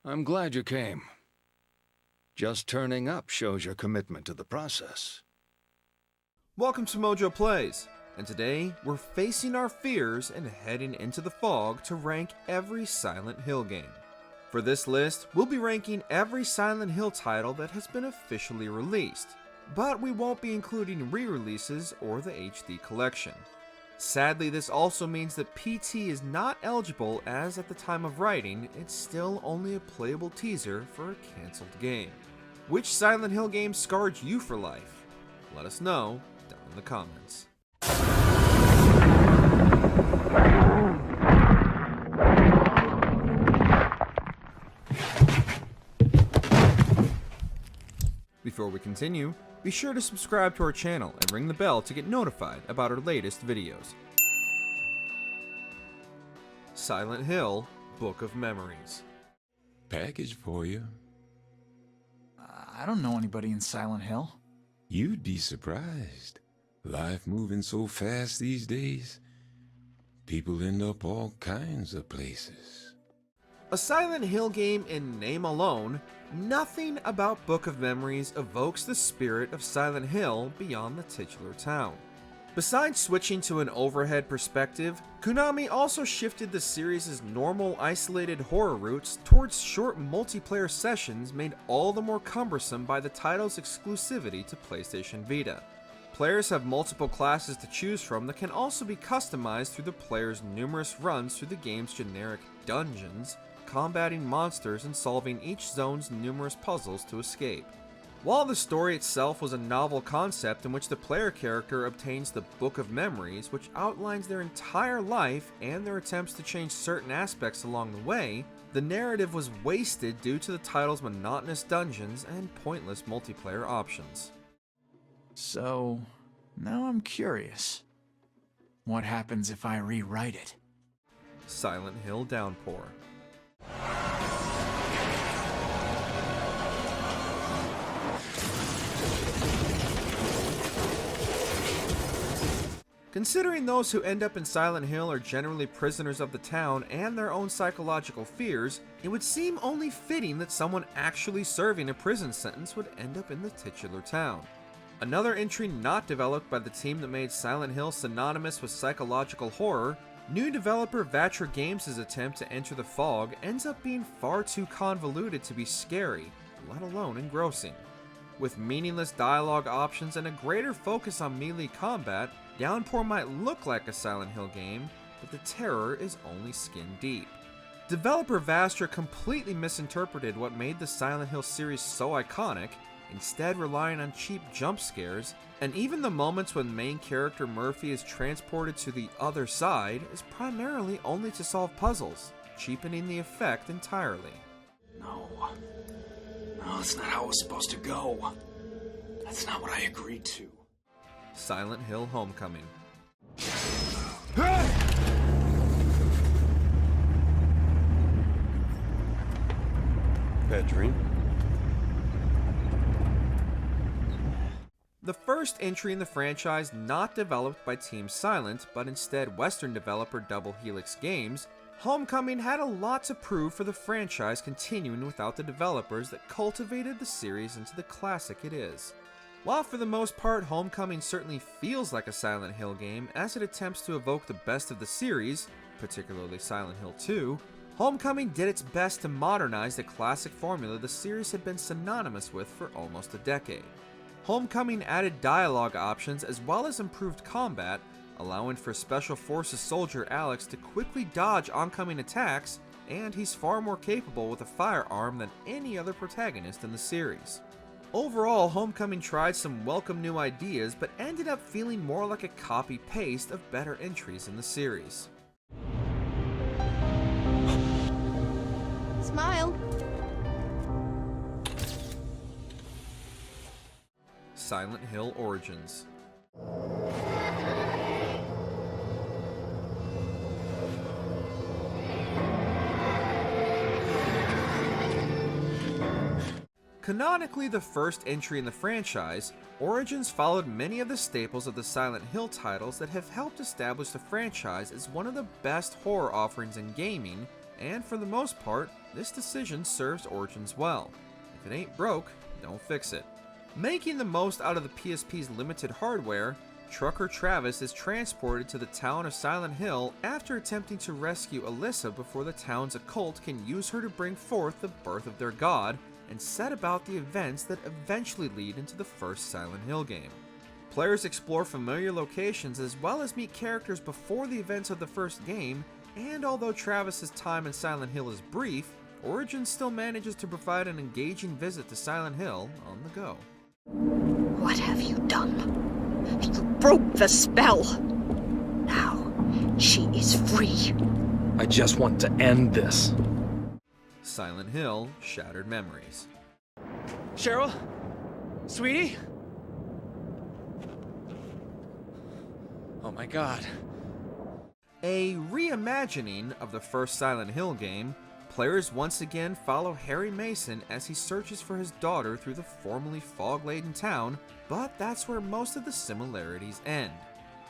I'm glad you came. Just turning up shows your commitment to the process. Welcome to MojoPlays, and today we're facing our fears and heading into the fog to rank every Silent Hill game. For this list, we'll be ranking every Silent Hill title that has been officially released, but we won't be including re-releases or the HD collection. Sadly, this also means that PT is not eligible, as at the time of writing, it's still only a playable teaser for a cancelled game. Which Silent Hill game scarred you for life? Let us know down in the comments. Before we continue, be sure to subscribe to our channel and ring the bell to get notified about our latest videos. Silent Hill: Book of Memories. Package for you. I don't know anybody in Silent Hill. You'd be surprised. Life moving so fast these days. People end up all kinds of places. A Silent Hill game in name alone, nothing about Book of Memories evokes the spirit of Silent Hill beyond the titular town. Besides switching to an overhead perspective, Konami also shifted the series' normal isolated horror routes towards short multiplayer sessions made all the more cumbersome by the title's exclusivity to PlayStation Vita. Players have multiple classes to choose from that can also be customized through the player's numerous runs through the game's generic dungeons, combating monsters and solving each zone's numerous puzzles to escape. While the story itself was a novel concept in which the player character obtains the Book of Memories, which outlines their entire life and their attempts to change certain aspects along the way, the narrative was wasted due to the title's monotonous dungeons and pointless multiplayer options. So, now I'm curious. What happens if I rewrite it? Silent Hill Downpour. Considering those who end up in Silent Hill are generally prisoners of the town and their own psychological fears, it would seem only fitting that someone actually serving a prison sentence would end up in the titular town. Another entry not developed by the team that made Silent Hill synonymous with psychological horror, new developer Vatra Games' attempt to enter the fog ends up being far too convoluted to be scary, let alone engrossing. With meaningless dialogue options and a greater focus on melee combat, Downpour might look like a Silent Hill game, but the terror is only skin deep. Developer Vastra completely misinterpreted what made the Silent Hill series so iconic, instead relying on cheap jump scares, and even the moments when main character Murphy is transported to the other side is primarily only to solve puzzles, cheapening the effect entirely. No, that's not how it was supposed to go. That's not what I agreed to. Silent Hill Homecoming. Bad dream? The first entry in the franchise not developed by Team Silent, but instead Western developer Double Helix Games, Homecoming had a lot to prove for the franchise continuing without the developers that cultivated the series into the classic it is. While for the most part Homecoming certainly feels like a Silent Hill game as it attempts to evoke the best of the series, particularly Silent Hill 2, Homecoming did its best to modernize the classic formula the series had been synonymous with for almost a decade. Homecoming added dialogue options as well as improved combat, allowing for Special Forces soldier Alex to quickly dodge oncoming attacks, and he's far more capable with a firearm than any other protagonist in the series. Overall, Homecoming tried some welcome new ideas, but ended up feeling more like a copy-paste of better entries in the series. Smile. Silent Hill Origins. Canonically the first entry in the franchise, Origins followed many of the staples of the Silent Hill titles that have helped establish the franchise as one of the best horror offerings in gaming, and for the most part, this decision serves Origins well. If it ain't broke, don't fix it. Making the most out of the PSP's limited hardware, Trucker Travis is transported to the town of Silent Hill after attempting to rescue Alyssa before the town's occult can use her to bring forth the birth of their god, and set about the events that eventually lead into the first Silent Hill game. Players explore familiar locations as well as meet characters before the events of the first game, and although Travis's time in Silent Hill is brief, Origins still manages to provide an engaging visit to Silent Hill on the go. What have you done? You broke the spell! Now, she is free. I just want to end this. Silent Hill: Shattered Memories. Cheryl? Sweetie? Oh my god. A reimagining of the first Silent Hill game, players once again follow Harry Mason as he searches for his daughter through the formerly fog-laden town, but that's where most of the similarities end.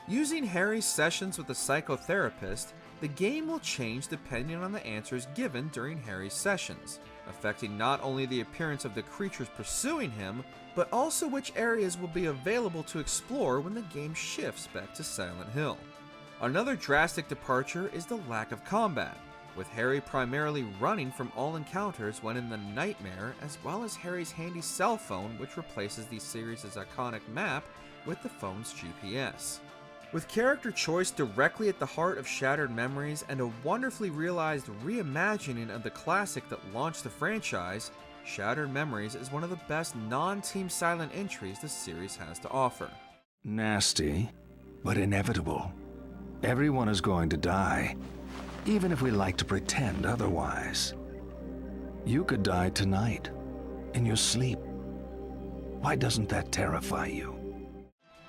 Using Harry's sessions with the psychotherapist, the game will change depending on the answers given during Harry's sessions, affecting not only the appearance of the creatures pursuing him, but also which areas will be available to explore when the game shifts back to Silent Hill. Another drastic departure is the lack of combat, with Harry primarily running from all encounters when in the Nightmare, as well as Harry's handy cell phone, which replaces the series' iconic map with the phone's GPS. With character choice directly at the heart of Shattered Memories and a wonderfully realized reimagining of the classic that launched the franchise, Shattered Memories is one of the best non-team silent entries the series has to offer. Nasty, but inevitable. Everyone is going to die, even if we like to pretend otherwise. You could die tonight, in your sleep. Why doesn't that terrify you?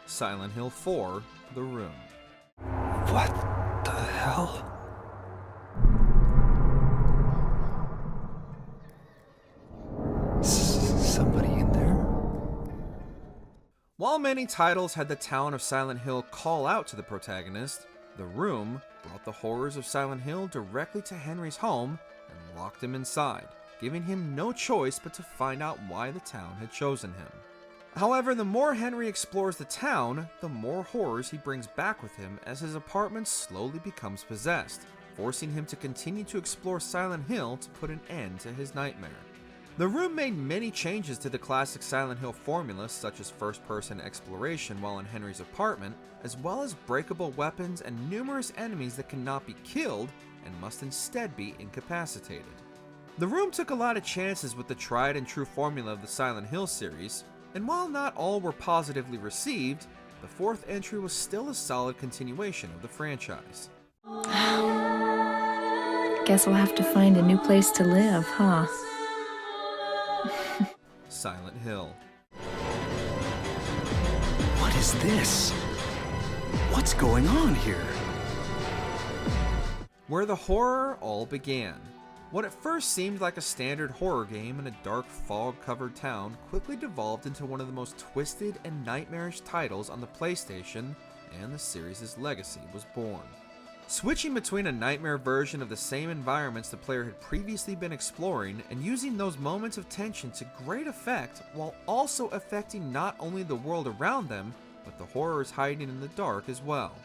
Silent Hill 4: The Room. What the hell? Somebody in there? While many titles had the town of Silent Hill call out to the protagonist, The Room brought the horrors of Silent Hill directly to Henry's home and locked him inside, giving him no choice but to find out why the town had chosen him. However, the more Henry explores the town, the more horrors he brings back with him as his apartment slowly becomes possessed, forcing him to continue to explore Silent Hill to put an end to his nightmare. The Room made many changes to the classic Silent Hill formula, such as first-person exploration while in Henry's apartment, as well as breakable weapons and numerous enemies that cannot be killed and must instead be incapacitated. The Room took a lot of chances with the tried and true formula of the Silent Hill series, and while not all were positively received, the fourth entry was still a solid continuation of the franchise. Guess we'll have to find a new place to live, huh? Silent Hill. What is this? What's going on here? Where the horror all began. What at first seemed like a standard horror game in a dark, fog-covered town quickly devolved into one of the most twisted and nightmarish titles on the PlayStation, and the series' legacy was born. Switching between a nightmare version of the same environments the player had previously been exploring and using those moments of tension to great effect while also affecting not only the world around them, but the horrors hiding in the dark as well.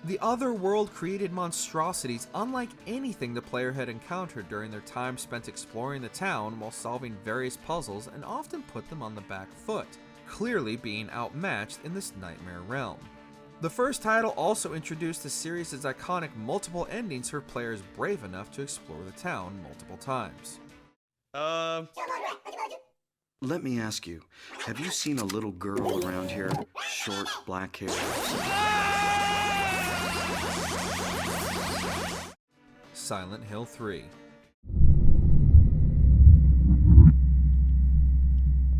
The other world created monstrosities unlike anything the player had encountered during their time spent exploring the town while solving various puzzles, and often put them on the back foot, clearly being outmatched in this nightmare realm. The first title also introduced the series' iconic multiple endings for players brave enough to explore the town multiple times. Let me ask you, have you seen a little girl around here? Short, black hair. Silent Hill 3.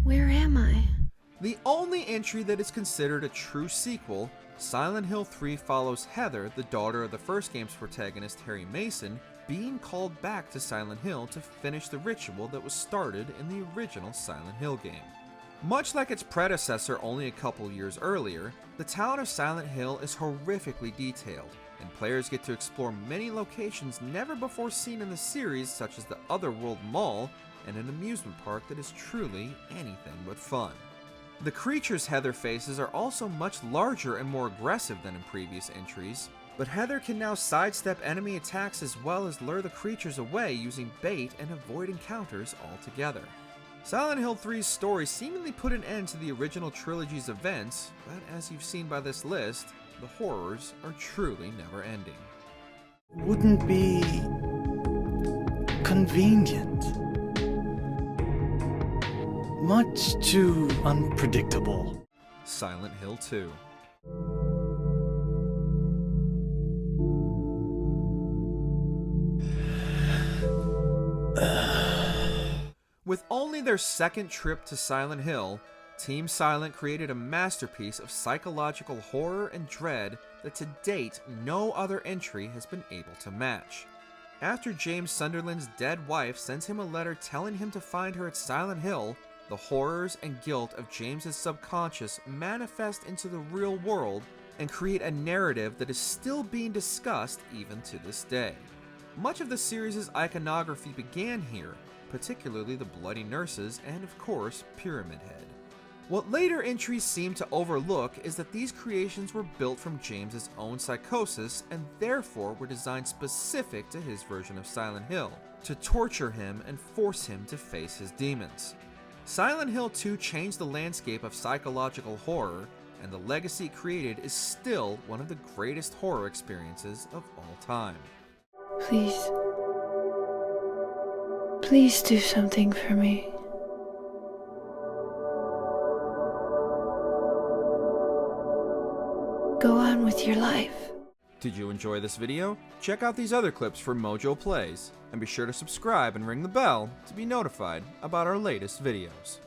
Where am I? The only entry that is considered a true sequel, Silent Hill 3 follows Heather, the daughter of the first game's protagonist Harry Mason, being called back to Silent Hill to finish the ritual that was started in the original Silent Hill game. Much like its predecessor only a couple years earlier, the town of Silent Hill is horrifically detailed, and players get to explore many locations never before seen in the series, such as the Otherworld Mall and an amusement park that is truly anything but fun. The creatures Heather faces are also much larger and more aggressive than in previous entries, but Heather can now sidestep enemy attacks as well as lure the creatures away using bait and avoid encounters altogether. Silent Hill 3's story seemingly put an end to the original trilogy's events, but as you've seen by this list, the horrors are truly never ending. Wouldn't be convenient. Much too unpredictable. Silent Hill 2. With only their second trip to Silent Hill, Team Silent created a masterpiece of psychological horror and dread that to date no other entry has been able to match. After James Sunderland's dead wife sends him a letter telling him to find her at Silent Hill, the horrors and guilt of James's subconscious manifest into the real world and create a narrative that is still being discussed even to this day. Much of the series' iconography began here, particularly the Bloody Nurses and, of course, Pyramid Head. What later entries seem to overlook is that these creations were built from James's own psychosis and therefore were designed specific to his version of Silent Hill, to torture him and force him to face his demons. Silent Hill 2 changed the landscape of psychological horror, and the legacy it created is still one of the greatest horror experiences of all time. Please. Please do something for me. Go on with your life. Did you enjoy this video? Check out these other clips for MojoPlays, and be sure to subscribe and ring the bell to be notified about our latest videos.